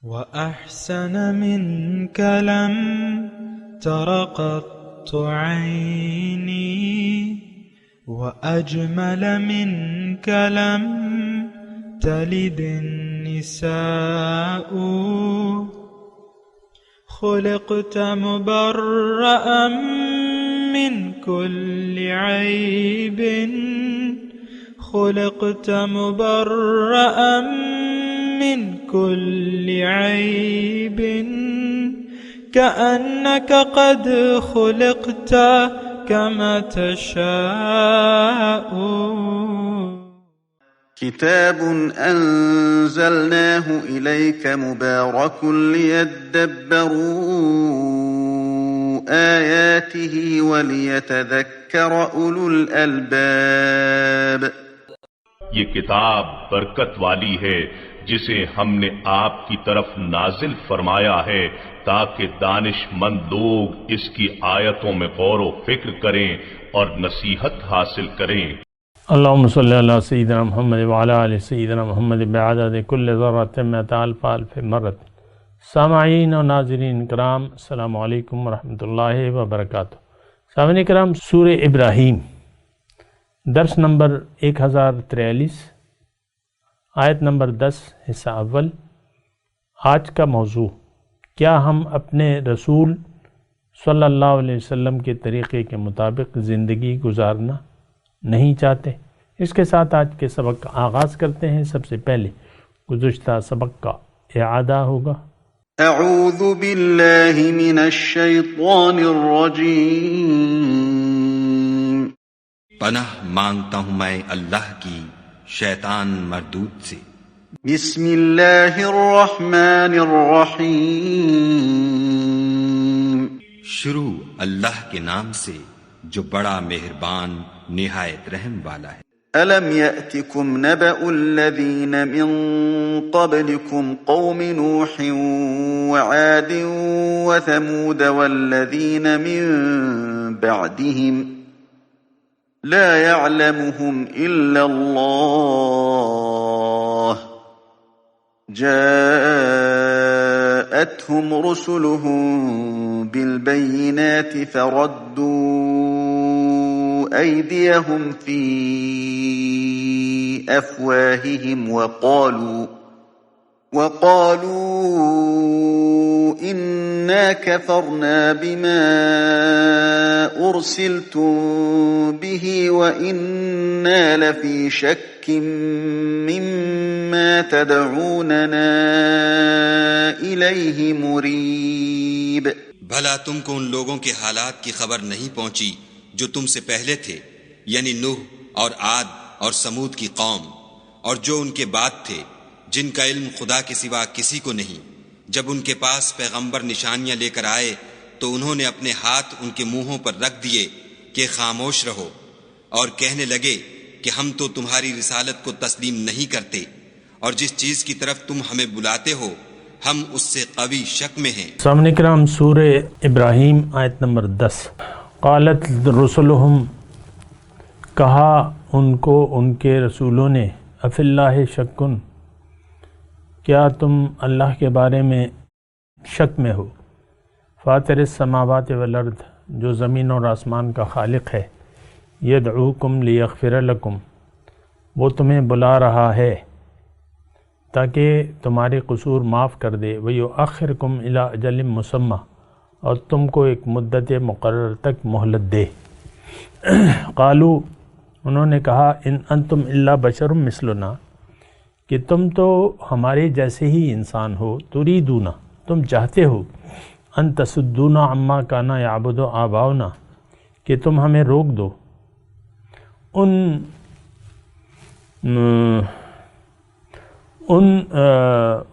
وأحسن منك لم تر قط عيني، وأجمل منك لم تلد النساء. خلقت مبرأ من كل عيب، خلقت مبرأ من كل عيب، كأنك قد خلقت كما تشاء. كتاب أنزلناه إليك مبارك ليدبروا آياته وليتذكر أولو الألباب. یہ کتاب برکت والی ہے جسے ہم نے آپ کی طرف نازل فرمایا ہے تاکہ دانش مند لوگ اس کی آیتوں میں غور و فکر کریں اور نصیحت حاصل کریں۔ اللہم صلی علی سیدنا محمد وعلی آل سیدنا محمد بعدد کل ذرۃ مئۃ الف الف مرۃ۔ سامعین و ناظرین کرام، السلام علیکم ورحمۃ اللہ وبرکاتہ۔ سامعین کرام، سورہ ابراہیم درس نمبر 1043، آیت نمبر 10، حصہ اول۔ آج کا موضوع، کیا ہم اپنے رسول صلی اللہ علیہ وسلم کے طریقے کے مطابق زندگی گزارنا نہیں چاہتے؟ اس کے ساتھ آج کے سبق کا آغاز کرتے ہیں۔ سب سے پہلے گزشتہ سبق کا اعادہ ہوگا۔ اعوذ باللہ من الشیطان الرجیم۔ پناہ مانگتا ہوں میں اللہ کی شیطان مردود سے۔ بسم اللہ الرحمن الرحیم۔ شروع اللہ کے نام سے جو بڑا مہربان نہایت رحم والا ہے۔ ألم يأتكم نبأ الذين من قبلكم قوم نوح وعاد وثمود والذين من بعدهم لا يعلمهم إلا الله جاءتهم رسلهم بالبينات فردوا أيديهم في أفواههم وقالوا إنا كفرنا بما أرسلتم به وإنا لفي شك مما تدعوننا إليه مريب۔ بھلا تم کو ان لوگوں کے حالات کی خبر نہیں پہنچی جو تم سے پہلے تھے، یعنی نوح اور عاد اور سمود کی قوم، اور جو ان کے بعد تھے جن کا علم خدا کے سوا کسی کو نہیں۔ جب ان کے پاس پیغمبر نشانیاں لے کر آئے تو انہوں نے اپنے ہاتھ ان کے منہوں پر رکھ دیے کہ خاموش رہو، اور کہنے لگے کہ ہم تو تمہاری رسالت کو تسلیم نہیں کرتے، اور جس چیز کی طرف تم ہمیں بلاتے ہو ہم اس سے قوی شک میں ہیں۔ سامعین کرام، سورہ ابراہیم آیت نمبر 10۔ قالت رسلہم، کہا ان کو ان کے رسولوں نے، اف اللہ شکن، کیا تم اللہ کے بارے میں شک میں ہو؟ فاطر السماوات والارض، جو زمین اور آسمان کا خالق ہے، یدعوکم لیغفر لکم، وہ تمہیں بلا رہا ہے تاکہ تمہارے قصور معاف کر دے، وَيُؤَخِّرْكُمْ إِلَىٰ أَجَلٍ مُّسَمًّى، اور تم کو ایک مدت مقرر تک مہلت دے۔ قالوا، انہوں نے کہا، ان انتم الا بشر مثلنا، کہ تم تو ہمارے جیسے ہی انسان ہو، تریدون، تم چاہتے ہو، ان تصدونا عما کان یعبد آباؤنا، کہ تم ہمیں روک دو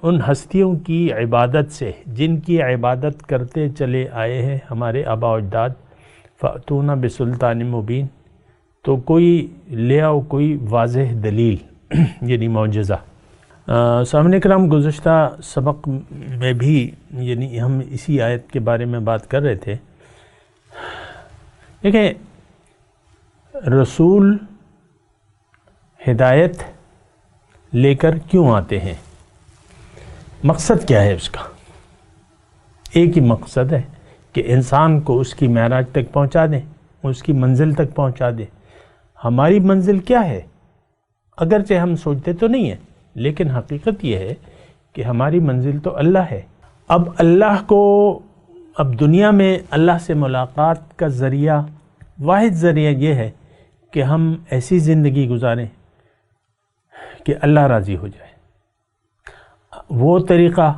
ان ہستیوں کی عبادت سے جن کی عبادت کرتے چلے آئے ہیں ہمارے آباء و اجداد۔ فأتونا بسلطان مبین، تو کوئی لے آؤ کوئی واضح دلیل یعنی معجزہ۔ سامعین کرام، گزشتہ سبق میں بھی یعنی ہم اسی آیت کے بارے میں بات کر رہے تھے۔ دیکھیں، رسول ہدایت لے کر کیوں آتے ہیں؟ مقصد کیا ہے اس کا؟ ایک ہی مقصد ہے کہ انسان کو اس کی معراج تک پہنچا دیں، اس کی منزل تک پہنچا دیں۔ ہماری منزل کیا ہے؟ اگرچہ ہم سوچتے تو نہیں ہیں، لیکن حقیقت یہ ہے کہ ہماری منزل تو اللہ ہے۔ اب اللہ کو، اب دنیا میں اللہ سے ملاقات کا ذریعہ، واحد ذریعہ یہ ہے کہ ہم ایسی زندگی گزاریں کہ اللہ راضی ہو جائے۔ وہ طریقہ،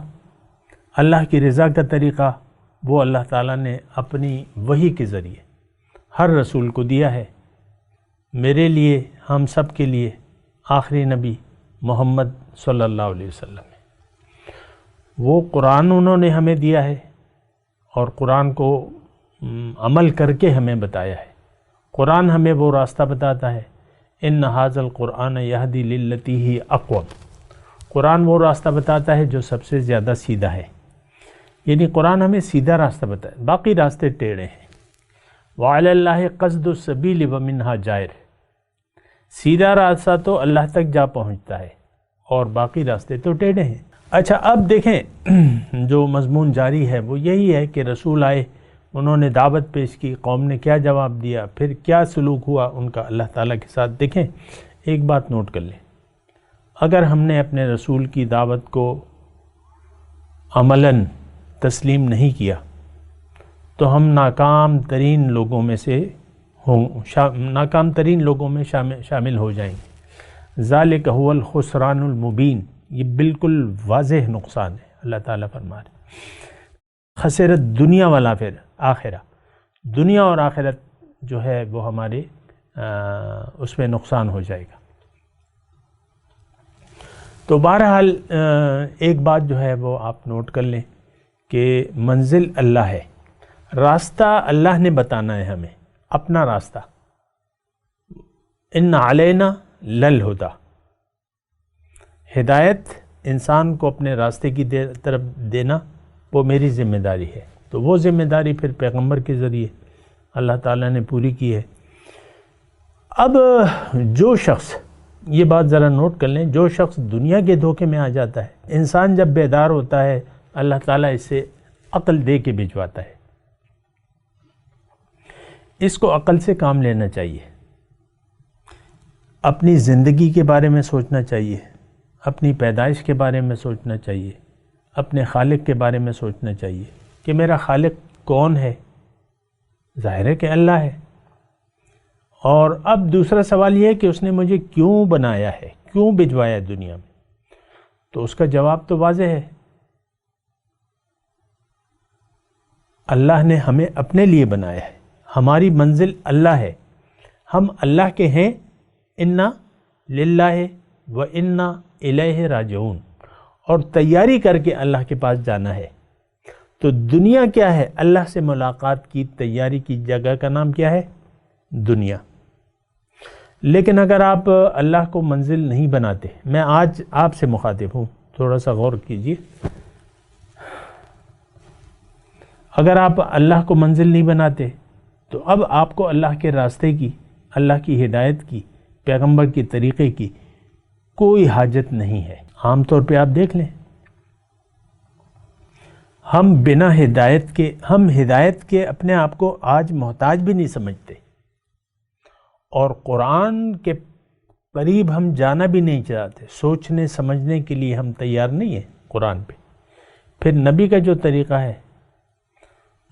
اللہ کی رضا کا طریقہ، وہ اللہ تعالیٰ نے اپنی وحی کے ذریعے ہر رسول کو دیا ہے۔ میرے لیے، ہم سب کے لیے آخری نبی محمد صلی اللہ علیہ وسلم ہے۔ وہ قرآن انہوں نے ہمیں دیا ہے، اور قرآن کو عمل کر کے ہمیں بتایا ہے۔ قرآن ہمیں وہ راستہ بتاتا ہے، ان ھذا القرآن یہدی للتی ہی اقوم۔ قرآن وہ راستہ بتاتا ہے جو سب سے زیادہ سیدھا ہے، یعنی قرآن ہمیں سیدھا راستہ بتاتا ہے، باقی راستے ٹیڑھے ہیں۔ وعلی اللہ قصد السبیل ومنہا جائر، سیدھا راستہ تو اللہ تک جا پہنچتا ہے اور باقی راستے تو ٹیڑھے ہیں۔ اچھا، اب دیکھیں جو مضمون جاری ہے وہ یہی ہے کہ رسول آئے، انہوں نے دعوت پیش کی، قوم نے کیا جواب دیا، پھر کیا سلوک ہوا ان کا اللہ تعالیٰ کے ساتھ۔ دیکھیں، ایک بات نوٹ کر لیں، اگر ہم نے اپنے رسول کی دعوت کو عملاً تسلیم نہیں کیا تو ہم ناکام ترین لوگوں میں سے ناکام ترین لوگوں میں شامل ہو جائیں گے۔ ذالک هو الخسران المبین، یہ بالکل واضح نقصان ہے۔ اللہ تعالیٰ فرما رہے خسرت دنیا والا، پھر آخرہ، دنیا اور آخرت جو ہے وہ ہمارے اس میں نقصان ہو جائے گا۔ تو بہرحال ایک بات جو ہے وہ آپ نوٹ کر لیں کہ منزل اللہ ہے، راستہ اللہ نے بتانا ہے ہمیں، اپنا راستہ۔ ان علینا للہدی، ہدایت انسان کو اپنے راستے کی طرف دینا وہ میری ذمہ داری ہے۔ تو وہ ذمہ داری پھر پیغمبر کے ذریعے اللہ تعالیٰ نے پوری کی ہے۔ اب جو شخص، یہ بات ذرا نوٹ کر لیں، جو شخص دنیا کے دھوکے میں آ جاتا ہے، انسان جب بیدار ہوتا ہے اللہ تعالیٰ اسے عقل دے کے بھجواتا ہے۔ اس کو عقل سے کام لینا چاہیے، اپنی زندگی کے بارے میں سوچنا چاہیے، اپنی پیدائش کے بارے میں سوچنا چاہیے، اپنے خالق کے بارے میں سوچنا چاہیے کہ میرا خالق کون ہے۔ ظاہر ہے کہ اللہ ہے، اور اب دوسرا سوال یہ ہے کہ اس نے مجھے کیوں بنایا ہے، کیوں بھجوایا ہے دنیا میں؟ تو اس کا جواب تو واضح ہے، اللہ نے ہمیں اپنے لیے بنایا ہے، ہماری منزل اللہ ہے، ہم اللہ کے ہیں، انا للہ و انا الیہ راجعون، اور تیاری کر کے اللہ کے پاس جانا ہے۔ تو دنیا کیا ہے؟ اللہ سے ملاقات کی تیاری کی جگہ کا نام کیا ہے؟ دنیا۔ لیکن اگر آپ اللہ کو منزل نہیں بناتے، میں آج آپ سے مخاطب ہوں، تھوڑا سا غور کیجیے، اگر آپ اللہ کو منزل نہیں بناتے تو اب آپ کو اللہ کے راستے کی، اللہ کی ہدایت کی، پیغمبر کی طریقے کی کوئی حاجت نہیں ہے۔ عام طور پہ آپ دیکھ لیں، ہم بنا ہدایت کے، ہم ہدایت کے اپنے آپ کو آج محتاج بھی نہیں سمجھتے، اور قرآن کے قریب ہم جانا بھی نہیں چاہتے، سوچنے سمجھنے کے لیے ہم تیار نہیں ہیں قرآن پہ۔ پھر نبی کا جو طریقہ ہے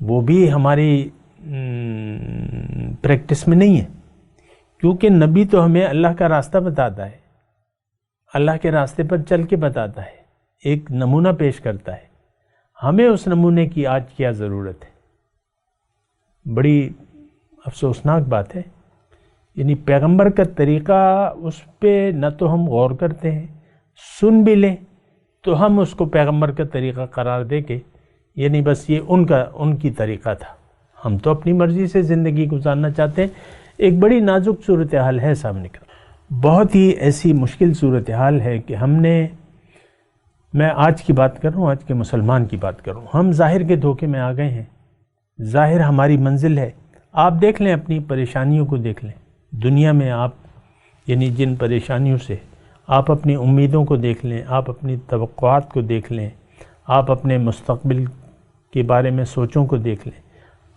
وہ بھی ہماری پریکٹس میں نہیں ہے، کیونکہ نبی تو ہمیں اللہ کا راستہ بتاتا ہے، اللہ کے راستے پر چل کے بتاتا ہے، ایک نمونہ پیش کرتا ہے۔ ہمیں اس نمونے کی آج کیا ضرورت ہے؟ بڑی افسوسناک بات ہے، یعنی پیغمبر کا طریقہ، اس پہ نہ تو ہم غور کرتے ہیں، سن بھی لیں تو ہم اس کو پیغمبر کا طریقہ قرار دے کے، یعنی بس یہ ان کی طریقہ تھا، ہم تو اپنی مرضی سے زندگی گزارنا چاہتے ہیں۔ ایک بڑی نازک صورتحال ہے سامنے کا، بہت ہی ایسی مشکل صورتحال ہے کہ ہم نے، میں آج کی بات کر رہا ہوں، آج کے مسلمان کی بات کر رہا ہوں، ہم ظاہر کے دھوکے میں آ گئے ہیں، ظاہر ہماری منزل ہے۔ آپ دیکھ لیں، اپنی پریشانیوں کو دیکھ لیں، دنیا میں آپ یعنی جن پریشانیوں سے آپ اپنی امیدوں کو دیکھ لیں، آپ اپنی توقعات کو دیکھ لیں، آپ اپنے مستقبل کے بارے میں سوچوں کو دیکھ لیں.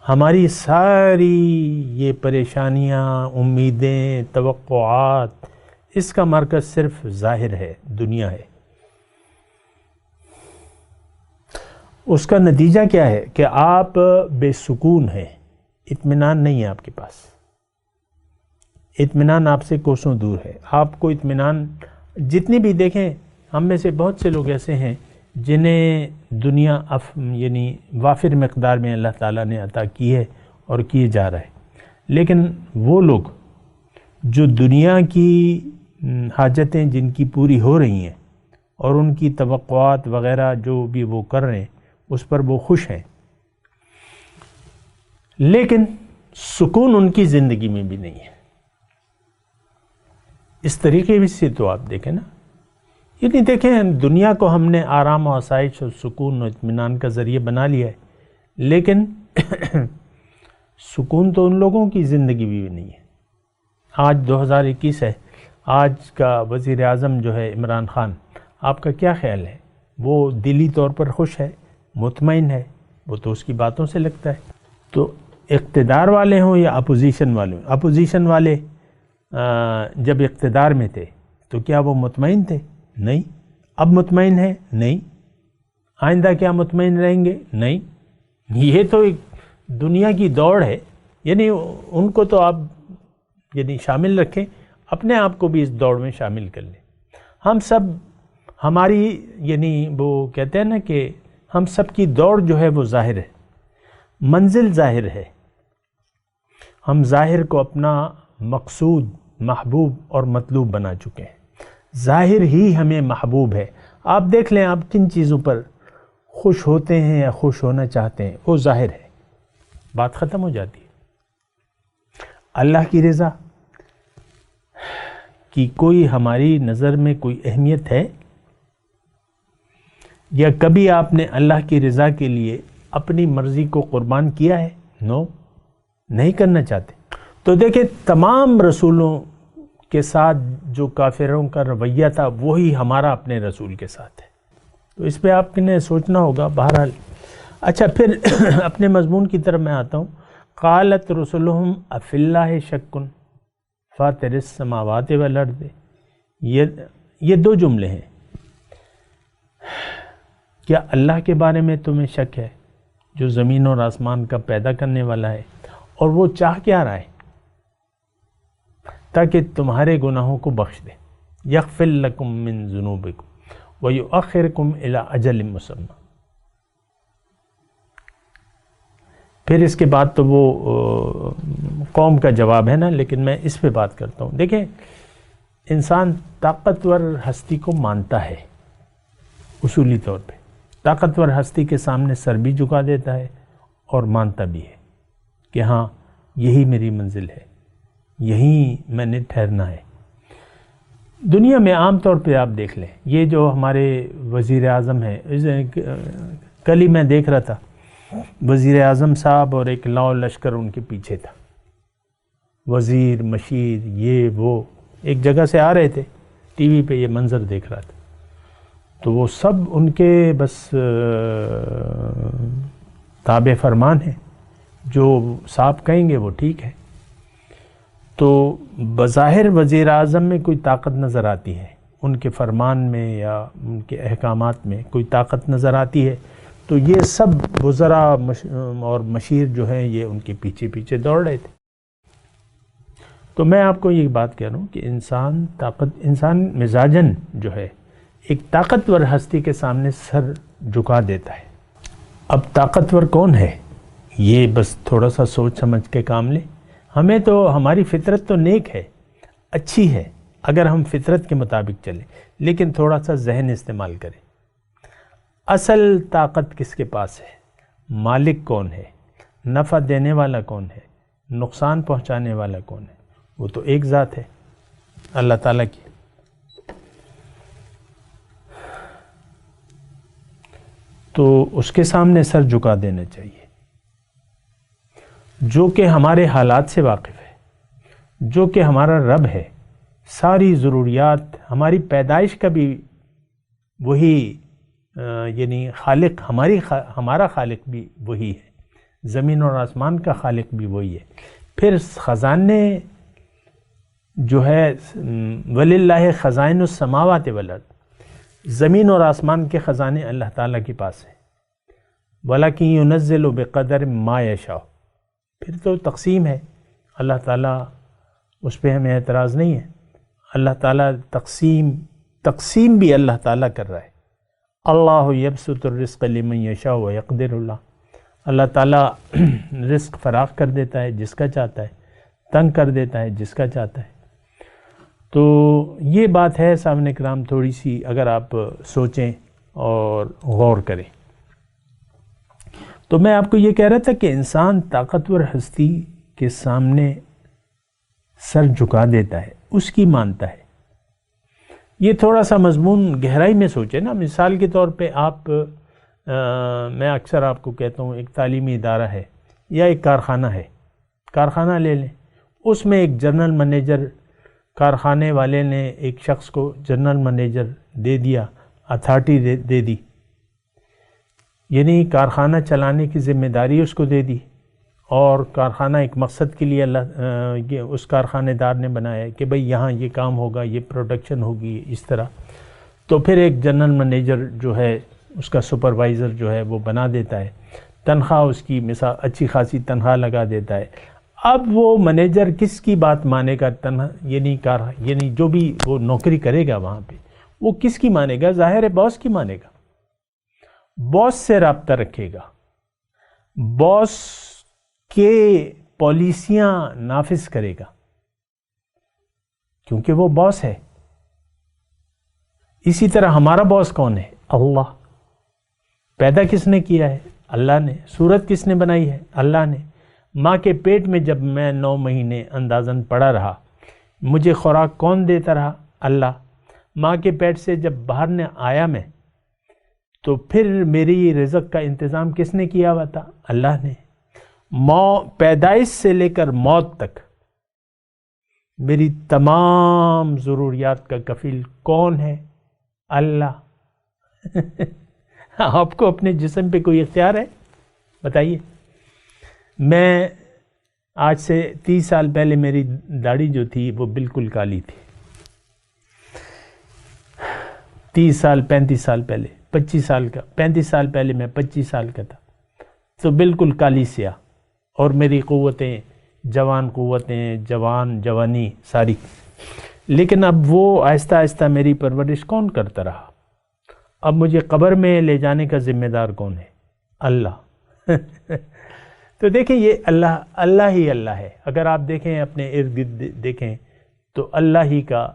ہماری ساری یہ پریشانیاں، امیدیں، توقعات، اس کا مرکز صرف ظاہر ہے، دنیا ہے. اس کا نتیجہ کیا ہے کہ آپ بے سکون ہیں، اطمینان نہیں ہے آپ کے پاس. اطمینان آپ سے کوسوں دور ہے. آپ کو اطمینان جتنی بھی دیکھیں، ہم میں سے بہت سے لوگ ایسے ہیں جنہیں دنیا یعنی وافر مقدار میں اللہ تعالیٰ نے عطا کی ہے اور کیے جا رہا ہے. لیکن وہ لوگ جو دنیا کی حاجتیں جن کی پوری ہو رہی ہیں اور ان کی توقعات وغیرہ جو بھی وہ کر رہے ہیں اس پر وہ خوش ہیں، لیکن سکون ان کی زندگی میں بھی نہیں ہے. اس طریقے سے تو آپ دیکھیں نا، یعنی دیکھیں دنیا کو ہم نے آرام و آسائش اور سکون و اطمینان کا ذریعہ بنا لیا ہے، لیکن سکون تو ان لوگوں کی زندگی بھی نہیں ہے. آج 2021 ہے، آج کا وزیر اعظم جو ہے عمران خان، آپ کا کیا خیال ہے؟ وہ دلی طور پر خوش ہے، مطمئن ہے؟ وہ تو اس کی باتوں سے لگتا ہے. تو اقتدار والے ہوں یا اپوزیشن والے ہوں، اپوزیشن والے جب اقتدار میں تھے تو کیا وہ مطمئن تھے؟ نہیں. اب مطمئن ہے؟ نہیں. آئندہ کیا مطمئن رہیں گے؟ نہیں. یہ تو ایک دنیا کی دوڑ ہے، یعنی ان کو تو آپ یعنی شامل رکھیں، اپنے آپ کو بھی اس دوڑ میں شامل کر لیں. ہم سب ہماری یعنی وہ کہتے ہیں نا کہ ہم سب کی دوڑ جو ہے وہ ظاہر ہے، منزل ظاہر ہے. ہم ظاہر کو اپنا مقصود، محبوب اور مطلوب بنا چکے ہیں. ظاہر ہی ہمیں محبوب ہے. آپ دیکھ لیں آپ کن چیزوں پر خوش ہوتے ہیں یا خوش ہونا چاہتے ہیں، وہ ظاہر ہے، بات ختم ہو جاتی ہے. اللہ کی رضا کی کوئی ہماری نظر میں کوئی اہمیت ہے؟ یا کبھی آپ نے اللہ کی رضا کے لیے اپنی مرضی کو قربان کیا ہے؟ نو، نہیں کرنا چاہتے. تو دیکھیں تمام رسولوں کے ساتھ جو کافروں کا رویہ تھا وہی ہمارا اپنے رسول کے ساتھ ہے. تو اس پہ آپ نے سوچنا ہوگا. بہرحال اچھا، پھر اپنے مضمون کی طرف میں آتا ہوں. قالت رسلہم افی اللہ شک فاطر السماوات والارض. یہ دو جملے ہیں. کیا اللہ کے بارے میں تمہیں شک ہے جو زمین اور آسمان کا پیدا کرنے والا ہے، اور وہ چاہ کیا رہا ہے؟ تاکہ تمہارے گناہوں کو بخش دے. یغفر لکم من ذنوبکم ویؤخرکم الی اجل مسمی. پھر اس کے بعد تو وہ قوم کا جواب ہے نا، لیکن میں اس پہ بات کرتا ہوں. دیکھیں انسان طاقتور ہستی کو مانتا ہے، اصولی طور پہ طاقتور ہستی کے سامنے سر بھی جھکا دیتا ہے اور مانتا بھی ہے کہ ہاں یہی میری منزل ہے، یہیں میں نے ٹھہرنا ہے. دنیا میں عام طور پہ آپ دیکھ لیں، یہ جو ہمارے وزیر اعظم ہیں، کل ہی میں دیکھ رہا تھا وزیر اعظم صاحب اور ایک لاؤ لشکر ان کے پیچھے تھا، وزیر مشیر یہ وہ ایک جگہ سے آ رہے تھے، ٹی وی پہ یہ منظر دیکھ رہا تھا. تو وہ سب ان کے بس تابع فرمان ہیں، جو صاحب کہیں گے وہ ٹھیک ہے. تو بظاہر وزیر اعظم میں کوئی طاقت نظر آتی ہے، ان کے فرمان میں یا ان کے احکامات میں کوئی طاقت نظر آتی ہے، تو یہ سب وزراء اور مشیر جو ہیں یہ ان کے پیچھے پیچھے دوڑ رہے تھے. تو میں آپ کو یہ بات کہہ رہا ہوں کہ انسان مزاجن جو ہے ایک طاقتور ہستی کے سامنے سر جھکا دیتا ہے. اب طاقتور کون ہے؟ یہ بس تھوڑا سا سوچ سمجھ کے کام لیں. ہمیں تو ہماری فطرت تو نیک ہے، اچھی ہے اگر ہم فطرت کے مطابق چلیں، لیکن تھوڑا سا ذہن استعمال کریں. اصل طاقت کس کے پاس ہے؟ مالک کون ہے؟ نفع دینے والا کون ہے؟ نقصان پہنچانے والا کون ہے؟ وہ تو ایک ذات ہے، اللہ تعالیٰ کی. تو اس کے سامنے سر جھکا دینا چاہیے، جو کہ ہمارے حالات سے واقف ہے، جو کہ ہمارا رب ہے، ساری ضروریات، ہماری پیدائش کا بھی وہی یعنی خالق، ہمارا خالق بھی وہی ہے، زمین اور آسمان کا خالق بھی وہی ہے. پھر خزانے جو ہے وَلِلَّهِ خَزَائِنُ السَّمَاوَاتِ وَالْأَرْضِ، زمین اور آسمان کے خزانے اللہ تعالیٰ کے پاس ہیں. وَلَكِنْ يُنَزِّلُ بِقَدَرٍ مَا يَشَاءُ، پھر تو تقسیم ہے، اللہ تعالیٰ اس پہ ہمیں اعتراض نہیں ہے. اللہ تعالیٰ تقسیم بھی اللہ تعالیٰ کر رہا ہے. اللہ یبسط الرزق لمن یشاء ویقدر، اللہ تعالیٰ رزق فراخ کر دیتا ہے جس کا چاہتا ہے، تنگ کر دیتا ہے جس کا چاہتا ہے. تو یہ بات ہے سامعین کرام، تھوڑی سی اگر آپ سوچیں اور غور کریں. تو میں آپ کو یہ کہہ رہا تھا کہ انسان طاقتور ہستی کے سامنے سر جھکا دیتا ہے، اس کی مانتا ہے. یہ تھوڑا سا مضمون گہرائی میں سوچیں نا. مثال کے طور پہ میں اکثر آپ کو کہتا ہوں، ایک تعلیمی ادارہ ہے یا ایک کارخانہ ہے، کارخانہ لے لیں، اس میں ایک جنرل منیجر، کارخانے والے نے ایک شخص کو جنرل منیجر دے دیا، اتھارٹی دے دی، یعنی کارخانہ چلانے کی ذمہ داری اس کو دے دی، اور کارخانہ ایک مقصد کے لیے اس کارخانے دار نے بنایا ہے کہ بھئی یہاں یہ کام ہوگا، یہ پروڈکشن ہوگی، اس طرح. تو پھر ایک جنرل منیجر جو ہے، اس کا سپروائزر جو ہے وہ بنا دیتا ہے، تنخواہ اس کی مثال اچھی خاصی تنخواہ لگا دیتا ہے. اب وہ منیجر کس کی بات مانے گا؟ یعنی جو بھی وہ نوکری کرے گا وہاں پہ، وہ کس کی مانے گا؟ ظاہر ہے باس کی مانے گا، باس سے رابطہ رکھے گا، باس کے پالیسیاں نافذ کرے گا، کیونکہ وہ باس ہے. اسی طرح ہمارا باس کون ہے؟ اللہ. پیدا کس نے کیا ہے؟ اللہ نے. صورت کس نے بنائی ہے؟ اللہ نے. ماں کے پیٹ میں جب میں 9 مہینے اندازاً پڑا رہا، مجھے خوراک کون دیتا رہا؟ اللہ. ماں کے پیٹ سے جب باہر نے آیا میں، تو پھر میری رزق کا انتظام کس نے کیا ہوا تھا؟ اللہ نے. پیدائش سے لے کر موت تک میری تمام ضروریات کا کفیل کون ہے؟ اللہ. آپ کو اپنے جسم پہ کوئی اختیار ہے؟ بتائیے. میں آج سے 30 سال پہلے میری داڑھی جو تھی وہ بالکل کالی تھی. 30 سال 35 سال پہلے 25 سال کا 35 سال پہلے میں 25 سال کا تھا، تو بالکل کالی سیاہ، اور میری قوتیں جوانی ساری. لیکن اب وہ آہستہ آہستہ میری پرورش کون کرتا رہا؟ اب مجھے قبر میں لے جانے کا ذمہ دار کون ہے؟ اللہ. تو دیکھیں یہ اللہ ہی اللہ ہے. اگر آپ دیکھیں اپنے ارد گرد دیکھیں تو اللہ ہی کا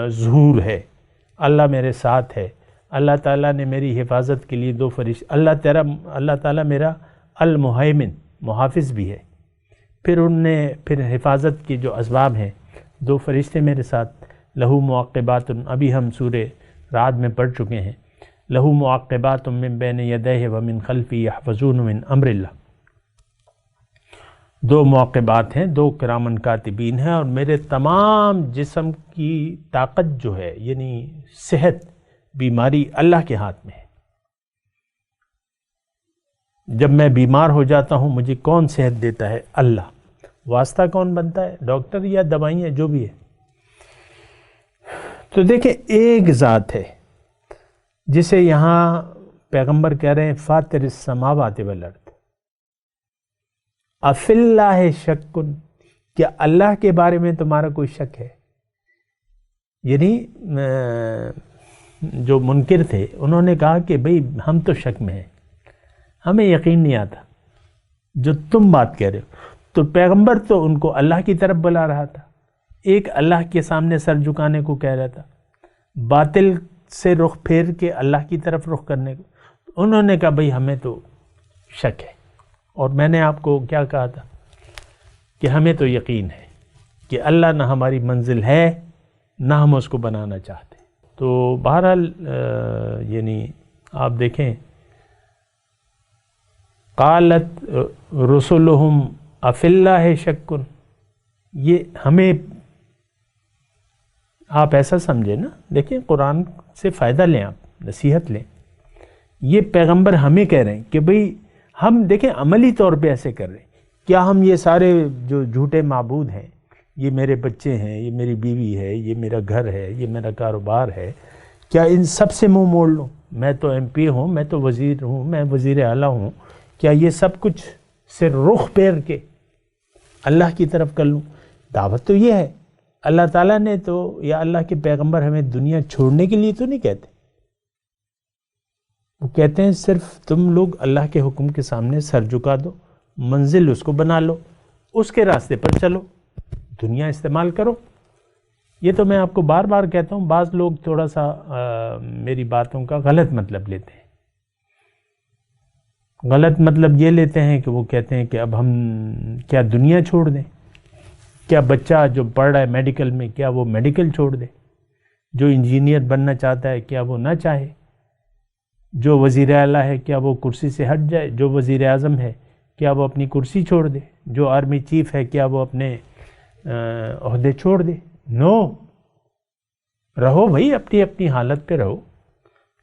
ظہور ہے. اللہ میرے ساتھ ہے. اللہ تعالیٰ نے میری حفاظت کے لیے 2 فرشتے، اللہ تعالیٰ میرا المہیمن، محافظ بھی ہے. پھر حفاظت کے جو اسباب ہیں، 2 فرشتے میرے ساتھ. لہو معقبات، ابھی ہم سورہ رعد میں پڑھ چکے ہیں، لہو معقبات من بین یدیہ ومن خلفہ یحفظون من امر اللہ. 2 معقبات ہیں، 2 کرامن کاتبین ہیں، اور میرے تمام جسم کی طاقت جو ہے، یعنی صحت، بیماری اللہ کے ہاتھ میں ہے. جب میں بیمار ہو جاتا ہوں مجھے کون صحت دیتا ہے؟ اللہ. واسطہ کون بنتا ہے؟ ڈاکٹر یا دوائیاں، جو بھی ہے. تو دیکھیں ایک ذات ہے جسے یہاں پیغمبر کہہ رہے ہیں فاطر السماوات والارض. افی اللہ شک، کیا اللہ کے بارے میں تمہارا کوئی شک ہے؟ یعنی جو منکر تھے انہوں نے کہا کہ بھئی ہم تو شک میں ہیں، ہمیں یقین نہیں آتا جو تم بات کہہ رہے ہو. تو پیغمبر تو ان کو اللہ کی طرف بلا رہا تھا، ایک اللہ کے سامنے سر جھکانے کو کہہ رہا تھا، باطل سے رخ پھیر کے اللہ کی طرف رخ کرنے کو. انہوں نے کہا بھئی ہمیں تو شک ہے. اور میں نے آپ کو کیا کہا تھا کہ ہمیں تو یقین ہے کہ اللہ نہ ہماری منزل ہے نہ ہم اس کو بنانا چاہتے. تو بہرحال یعنی آپ دیکھیں، قالت رسلہم افی اللہ شک، یہ ہمیں آپ ایسا سمجھیں نا، دیکھیں قرآن سے فائدہ لیں، آپ نصیحت لیں. یہ پیغمبر ہمیں کہہ رہے ہیں کہ بھئی ہم دیکھیں عملی طور پہ ایسے کر رہے ہیں. کیا ہم یہ سارے جو جھوٹے معبود ہیں، یہ میرے بچے ہیں، یہ میری بیوی ہے، یہ میرا گھر ہے، یہ میرا کاروبار ہے، کیا ان سب سے منہ موڑ لوں؟ میں تو ایم پی ہوں، میں تو وزیر ہوں، میں وزیر اعلیٰ ہوں، کیا یہ سب کچھ سے رخ پھیر کے اللہ کی طرف کر لوں؟ دعوت تو یہ ہے. اللہ تعالیٰ نے تو یا اللہ کے پیغمبر ہمیں دنیا چھوڑنے کے لیے تو نہیں کہتے. وہ کہتے ہیں صرف تم لوگ اللہ کے حکم کے سامنے سر جھکا دو، منزل اس کو بنا لو، اس کے راستے پر چلو، دنیا استعمال کرو. یہ تو میں آپ کو بار بار کہتا ہوں، بعض لوگ تھوڑا سا میری باتوں کا غلط مطلب لیتے ہیں. غلط مطلب یہ لیتے ہیں کہ وہ کہتے ہیں کہ اب ہم کیا دنیا چھوڑ دیں؟ کیا بچہ جو پڑھ رہا ہے میڈیکل میں، کیا وہ میڈیکل چھوڑ دے؟ جو انجینئر بننا چاہتا ہے کیا وہ نہ چاہے؟ جو وزیر اعلیٰ ہے کیا وہ کرسی سے ہٹ جائے؟ جو وزیر اعظم ہے کیا وہ اپنی کرسی چھوڑ دے؟ جو آرمی چیف ہے کیا وہ اپنے عہدے چھوڑ دے؟ نو. رہو بھائی، اپنی اپنی حالت پہ رہو،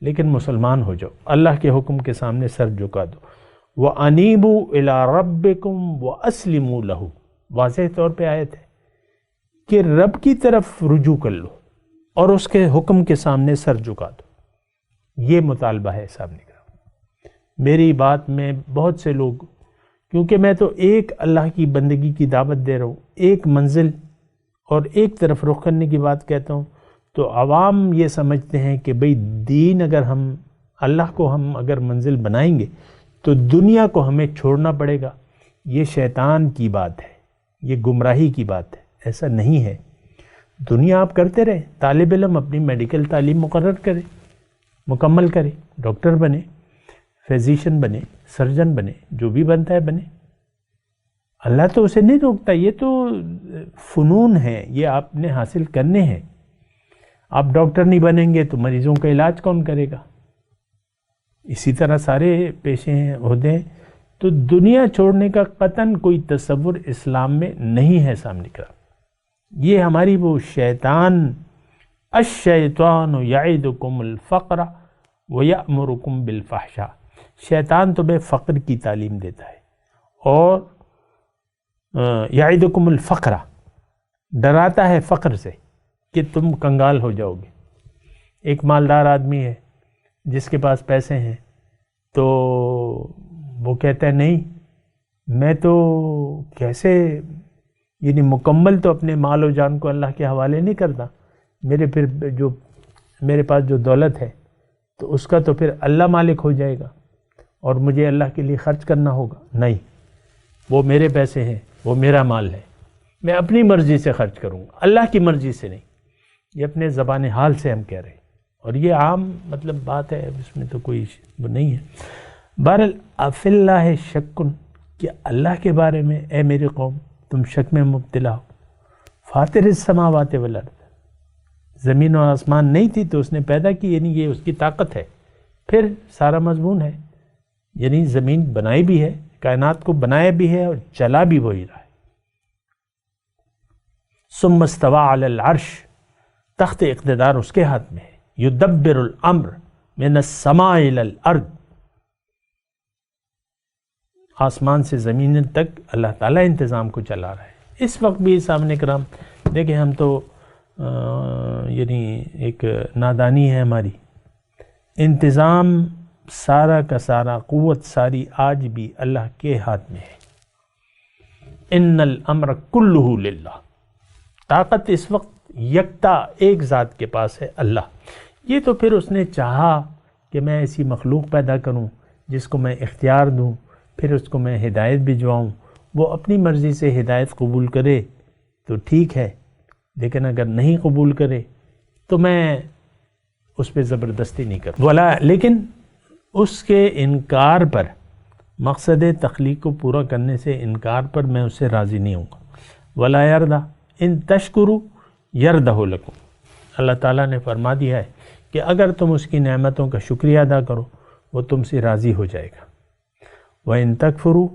لیکن مسلمان ہو جاؤ، اللہ کے حکم کے سامنے سر جھکا دو. وَأَنِيبُوا إِلَىٰ رَبِّكُمْ وَأَسْلِمُوا لَهُ. واضح طور پہ آیت ہے کہ رب کی طرف رجوع کر لو اور اس کے حکم کے سامنے سر جھکا دو. یہ مطالبہ ہے سامنے کا. میری بات میں بہت سے لوگ، کیونکہ میں تو ایک اللہ کی بندگی کی دعوت دے رہا ہوں، ایک منزل اور ایک طرف رخ کرنے کی بات کہتا ہوں، تو عوام یہ سمجھتے ہیں کہ بھئی دین اگر ہم اللہ کو ہم اگر منزل بنائیں گے تو دنیا کو ہمیں چھوڑنا پڑے گا. یہ شیطان کی بات ہے، یہ گمراہی کی بات ہے. ایسا نہیں ہے. دنیا آپ کرتے رہیں، طالب علم اپنی میڈیکل تعلیم مقرر کرے، مکمل کرے، ڈاکٹر بنے، فزیشین بنے، سرجن بنے، جو بھی بنتا ہے بنے. اللہ تو اسے نہیں روکتا. یہ تو فنون ہیں، یہ آپ نے حاصل کرنے ہیں. آپ ڈاکٹر نہیں بنیں گے تو مریضوں کا علاج کون کرے گا؟ اسی طرح سارے پیشے ہیں، عہدے ہیں. تو دنیا چھوڑنے کا قطعاً کوئی تصور اسلام میں نہیں ہے سامنے کا. یہ ہماری وہ شیطان، الشیطان یعدکم الفقر ویأمرکم بالفحشاء، شیطان تمہیں فقر کی تعلیم دیتا ہے اور یعدکم الفقر، ڈراتا ہے فقر سے کہ تم کنگال ہو جاؤ گے. ایک مالدار آدمی ہے جس کے پاس پیسے ہیں، تو وہ کہتا ہے نہیں میں تو کیسے، یعنی مکمل تو اپنے مال و جان کو اللہ کے حوالے نہیں کرتا، میرے پاس جو دولت ہے تو اس کا تو پھر اللہ مالک ہو جائے گا اور مجھے اللہ کے لیے خرچ کرنا ہوگا. نہیں، وہ میرے پیسے ہیں، وہ میرا مال ہے، میں اپنی مرضی سے خرچ کروں گا، اللہ کی مرضی سے نہیں. یہ اپنے زبان حال سے ہم کہہ رہے ہیں، اور یہ عام مطلب بات ہے، اس میں تو کوئی وہ نہیں ہے. بہرحال افی اللہ شکن، کہ اللہ کے بارے میں اے میری قوم تم شک میں مبتلا ہو. فاطر السماوات والارض، زمین و آسمان نہیں تھی تو اس نے پیدا کی، یعنی یہ اس کی طاقت ہے. پھر سارا مضمون ہے، یعنی زمین بنائی بھی ہے، کائنات کو بنایا بھی ہے اور چلا بھی وہی رہا ہے. ثم استوى علی العرش، تخت اقتدار اس کے ہاتھ میں ہے. یدبر الامر من السماء الى الارض، آسمان سے زمین تک اللہ تعالیٰ انتظام کو چلا رہا ہے. اس وقت بھی سامنے کرام دیکھیں، ہم تو یعنی ایک نادانی ہے ہماری، انتظام سارا کا سارا، قوت ساری آج بھی اللہ کے ہاتھ میں ہے. ان الامر کلہ للہ، طاقت اس وقت یکتا ایک ذات کے پاس ہے، اللہ. یہ تو پھر اس نے چاہا کہ میں ایسی مخلوق پیدا کروں جس کو میں اختیار دوں، پھر اس کو میں ہدایت بھجواؤں، وہ اپنی مرضی سے ہدایت قبول کرے تو ٹھیک ہے، لیکن اگر نہیں قبول کرے تو میں اس پہ زبردستی نہیں کروں. لیکن اس کے انکار پر، مقصد تخلیق کو پورا کرنے سے انکار پر میں اس سے راضی نہیں ہوں گا. ولا یرضی ان تشکروا یرضہ لکم، اللہ تعالیٰ نے فرما دیا ہے کہ اگر تم اس کی نعمتوں کا شکریہ ادا کرو وہ تم سے راضی ہو جائے گا. وَإِن تَكْفُرُوا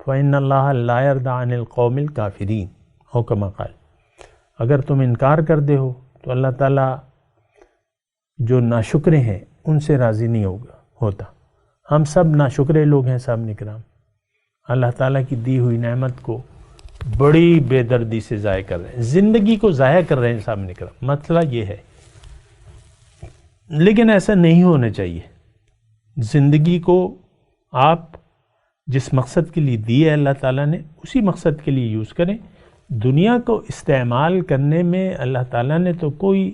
فَإِنَّ اللَّهَ لَا يَرْضَىٰ عَنِ الْقَوْمِ الْكَافِرِينَ، او کما قال، اگر تم انکار کر دے ہو تو اللہ تعالیٰ جو ناشکرے ہیں ان سے راضی نہیں ہوتا. ہم سب ناشکرے لوگ ہیں صاحب کرام. اللہ تعالیٰ کی دی ہوئی نعمت کو بڑی بے دردی سے ضائع کر رہے ہیں, زندگی کو ضائع کر رہے ہیں صاحب کرام. مسئلہ یہ ہے, لیکن ایسا نہیں ہونا چاہیے. زندگی کو آپ جس مقصد کے لیے دی ہے اللہ تعالیٰ نے, اسی مقصد کے لیے یوز کریں. دنیا کو استعمال کرنے میں اللہ تعالیٰ نے تو کوئی,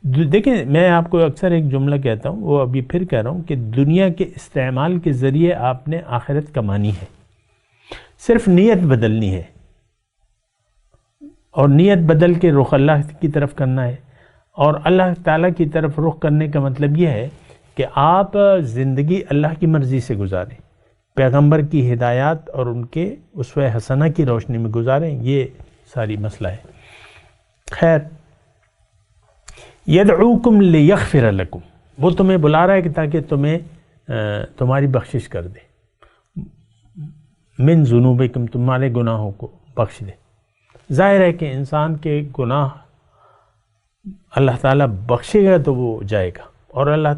دیکھیں میں آپ کو اکثر ایک جملہ کہتا ہوں, وہ ابھی پھر کہہ رہا ہوں کہ دنیا کے استعمال کے ذریعے آپ نے آخرت کمانی ہے. صرف نیت بدلنی ہے, اور نیت بدل کے رخ اللہ کی طرف کرنا ہے. اور اللہ تعالیٰ کی طرف رخ کرنے کا مطلب یہ ہے کہ آپ زندگی اللہ کی مرضی سے گزاریں, پیغمبر کی ہدایات اور ان کے اسوہ حسنہ کی روشنی میں گزاریں. یہ ساری مسئلہ ہے. خیر, یدعوکم لیغفر لکم, وہ تمہیں بلا رہا ہے کہ تاکہ تمہیں تمہاری بخشش کر دے. من ذنوبکم, تمہارے گناہوں کو بخش دے. ظاہر ہے کہ انسان کے گناہ اللہ تعالیٰ بخشے گا تو وہ جائے گا, اور اللہ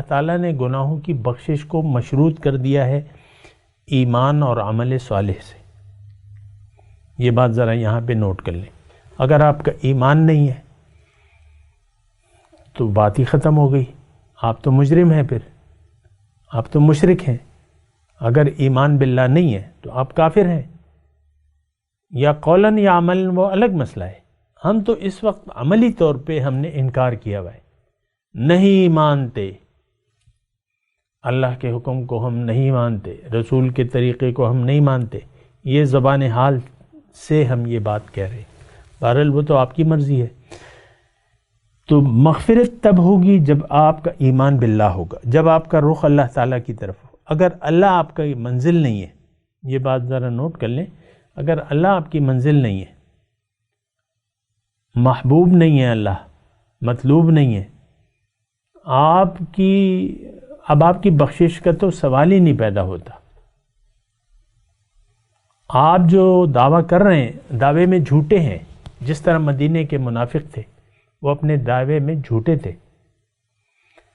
تعالیٰ نے گناہوں کی بخشش کو مشروط کر دیا ہے ایمان اور عمل صالح سے. یہ بات ذرا یہاں پہ نوٹ کر لیں. اگر آپ کا ایمان نہیں ہے تو بات ہی ختم ہو گئی, آپ تو مجرم ہیں, پھر آپ تو مشرک ہیں. اگر ایمان باللہ نہیں ہے تو آپ کافر ہیں, یا قولاً یا عملاً, وہ الگ مسئلہ ہے. ہم تو اس وقت عملی طور پہ ہم نے انکار کیا ہوا ہے, نہیں مانتے, اللہ کے حکم کو ہم نہیں مانتے, رسول کے طریقے کو ہم نہیں مانتے. یہ زبان حال سے ہم یہ بات کہہ رہے ہیں. بہرحال وہ تو آپ کی مرضی ہے. تو مغفرت تب ہوگی جب آپ کا ایمان باللہ ہوگا, جب آپ کا رخ اللہ تعالیٰ کی طرف ہو. اگر اللہ آپ کا منزل نہیں ہے, یہ بات ذرا نوٹ کر لیں, اگر اللہ آپ کی منزل نہیں ہے, محبوب نہیں ہے, اللہ مطلوب نہیں ہے, اب آپ کی بخشش کا تو سوال ہی نہیں پیدا ہوتا. آپ جو دعویٰ کر رہے ہیں دعوے میں جھوٹے ہیں, جس طرح مدینے کے منافق تھے, وہ اپنے دعوے میں جھوٹے تھے.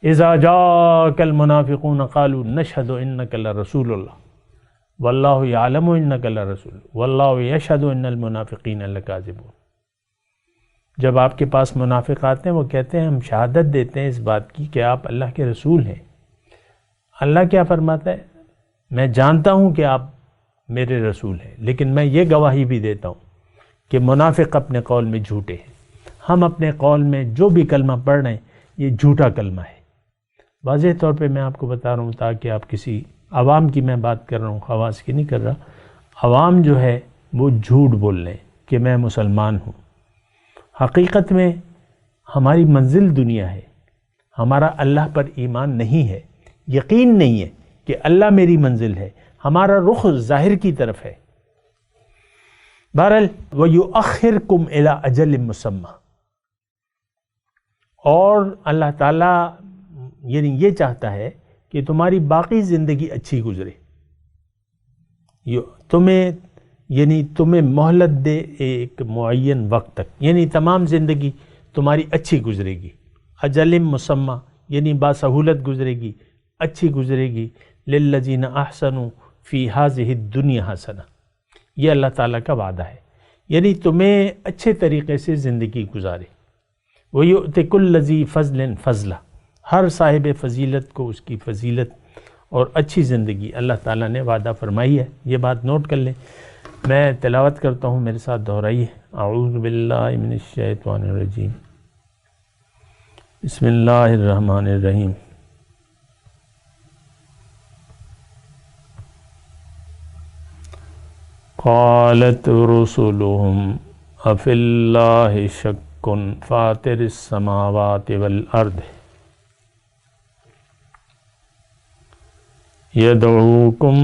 اذا جاءک المنافقون قالوا نشهد انک لرسول اللہ واللہ یعلم انک لرسول واللہ یشہد ان المنافقین لکاذبون. جب آپ کے پاس منافق آتے ہیں وہ کہتے ہیں ہم شہادت دیتے ہیں اس بات کی کہ آپ اللہ کے رسول ہیں. اللہ کیا فرماتا ہے, میں جانتا ہوں کہ آپ میرے رسول ہیں, لیکن میں یہ گواہی بھی دیتا ہوں کہ منافق اپنے قول میں جھوٹے ہیں. ہم اپنے قول میں جو بھی کلمہ پڑھ رہے ہیں یہ جھوٹا کلمہ ہے. واضح طور پہ میں آپ کو بتا رہا ہوں تاکہ آپ کسی عوام کی میں بات کر رہا ہوں, خواص کی نہیں کر رہا. عوام جو ہے وہ جھوٹ بول رہے ہیں کہ میں مسلمان ہوں. حقیقت میں ہماری منزل دنیا ہے, ہمارا اللہ پر ایمان نہیں ہے, یقین نہیں ہے کہ اللہ میری منزل ہے, ہمارا رخ ظاہر کی طرف ہے. بہرحال وَيُؤَخِّرْكُمْ إِلَىٰ أَجَلٍ مُّسَمًّى, اور اللہ تعالیٰ یعنی یہ چاہتا ہے کہ تمہاری باقی زندگی اچھی گزرے, تمہیں مہلت دے ایک معین وقت تک, یعنی تمام زندگی تمہاری اچھی گزرے گی. اجل مسمى یعنی باسہولت گزرے گی, اچھی گزرے گی. للذین احسنوا فی هذه الدنیا حسنہ, یہ اللہ تعالیٰ کا وعدہ ہے, یعنی تمہیں اچھے طریقے سے زندگی گزارے. وَيُؤْتِ كُلَّ ذِي فَضْلٍ فَضْلَهُ, ہر صاحب فضیلت کو اس کی فضیلت اور اچھی زندگی اللہ تعالیٰ نے وعدہ فرمائی ہے. یہ بات نوٹ کر لیں. میں تلاوت کرتا ہوں, میرے ساتھ دہرائیے. اعوذ باللہ من الشیطان الرجیم, بسم اللہ الرحمن الرحیم. قالت رسلهم افی اللہ شک فاطر السماوات والارض يدعوكم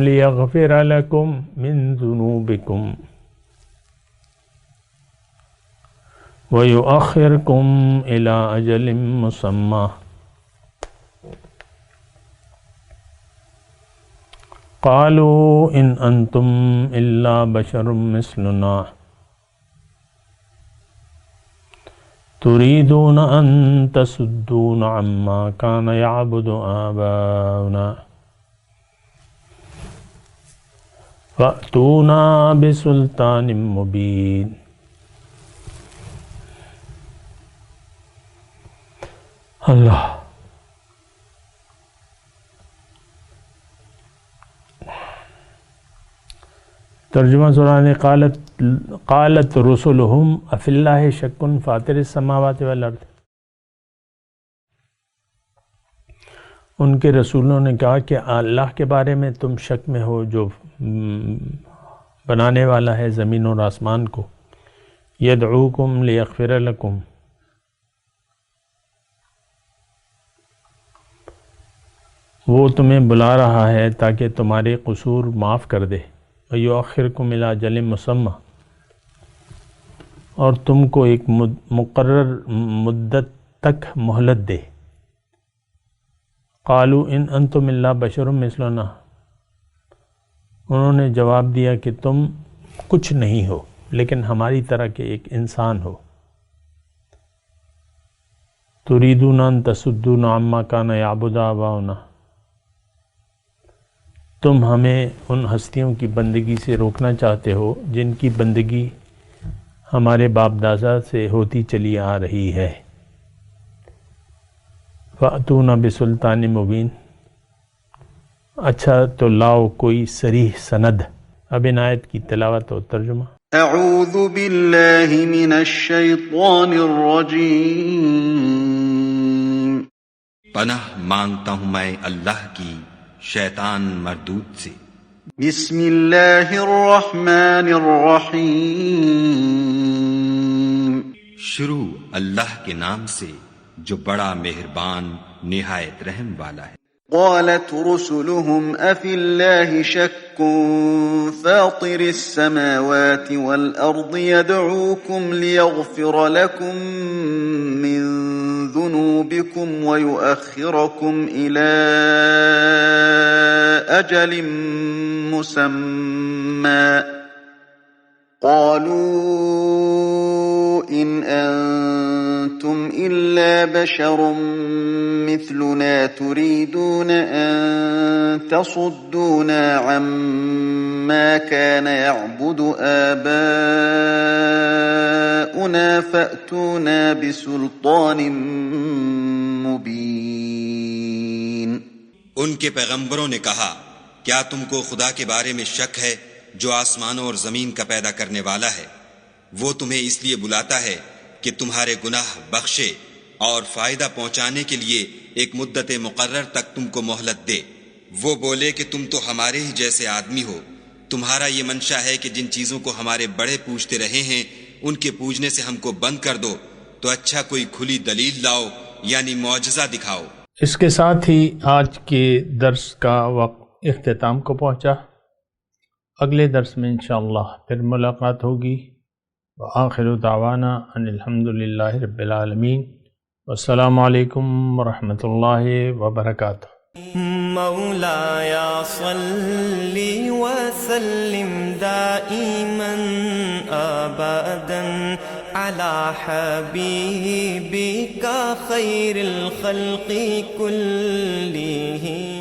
ليغفر لكم من ذنوبكم ويؤخركم إلى أجل مسمى قالوا إن أنتم إلا بشر مثلنا تريدون أن تصدون عما كان يعبد آباؤنا فأتونا بسلطان مبين. اللہ ترجمہ سنانے قالت رسلہم افی اللہ شک فاطر السماوات والارض. ان کے رسولوں نے کہا کہ اللہ کے بارے میں تم شک میں ہو جو بنانے والا ہے زمین اور آسمان کو. یدعوکم لیغفر لکم، وہ تمہیں بلا رہا ہے تاکہ تمہارے قصور معاف کر دے. وَيُؤَخِّرْكُمْ إِلَىٰ أَجَلٍ مُّسَمًّى، اور تم کو ایک مقرر مدت تک مہلت دے. قالوا ان انتم الا بشر مثلنا، انہوں نے جواب دیا کہ تم کچھ نہیں ہو لیکن ہماری طرح کے ایک انسان ہو. تريدون ان تصدون عما كان يعبد آباؤنا، تم ہمیں ان ہستیوں کی بندگی سے روکنا چاہتے ہو جن کی بندگی ہمارے باپ دادا سے ہوتی چلی آ رہی ہے. فَأْتُونَا بِسُلْطَانٍ مُبِينٍ، اچھا تو لاؤ کوئی صریح سند. اب ان آیت کی تلاوت و ترجمہ. اعوذ باللہ من الشیطان الرجیم. پناہ مانگتا ہوں میں اللہ کی شیطان مردود سے. بسم اللہ الرحمن الرحیم. شروع اللہ کے نام سے جو بڑا مہربان نہایت رحم والا ہے. قالت رسلهم أفي الله شك فاطر السماوات والأرض يدعوكم ليغفر لكم من ذنوبكم ويؤخركم إلى أجل مسمى. قالوا إن أنتم إلا بشر مثلنا تريدون أن تصدونا عما كان يعبد آباؤنا فأتونا بسلطان مبين. ان کے پیغمبروں نے کہا کیا تم کو خدا کے بارے میں شک ہے جو آسمانوں اور زمین کا پیدا کرنے والا ہے؟ وہ تمہیں اس لیے بلاتا ہے کہ تمہارے گناہ بخشے اور فائدہ پہنچانے کے لیے ایک مدت مقرر تک تم کو مہلت دے. وہ بولے کہ تم تو ہمارے ہی جیسے آدمی ہو، تمہارا یہ منشا ہے کہ جن چیزوں کو ہمارے بڑے پوجتے رہے ہیں ان کے پوجنے سے ہم کو بند کر دو، تو اچھا کوئی کھلی دلیل لاؤ یعنی معجزہ دکھاؤ. اس کے ساتھ ہی آج کے درس کا وقت اختتام کو پہنچا. اگلے درس میں انشاءاللہ پھر ملاقات ہوگی. وآخر دعوانا ان الحمدللہ رب العالمین. والسلام علیکم ورحمۃ اللہ وبرکاتہ. مولاي صل وسلم دائما أبدا على حبيبك خير الخلق كلهم.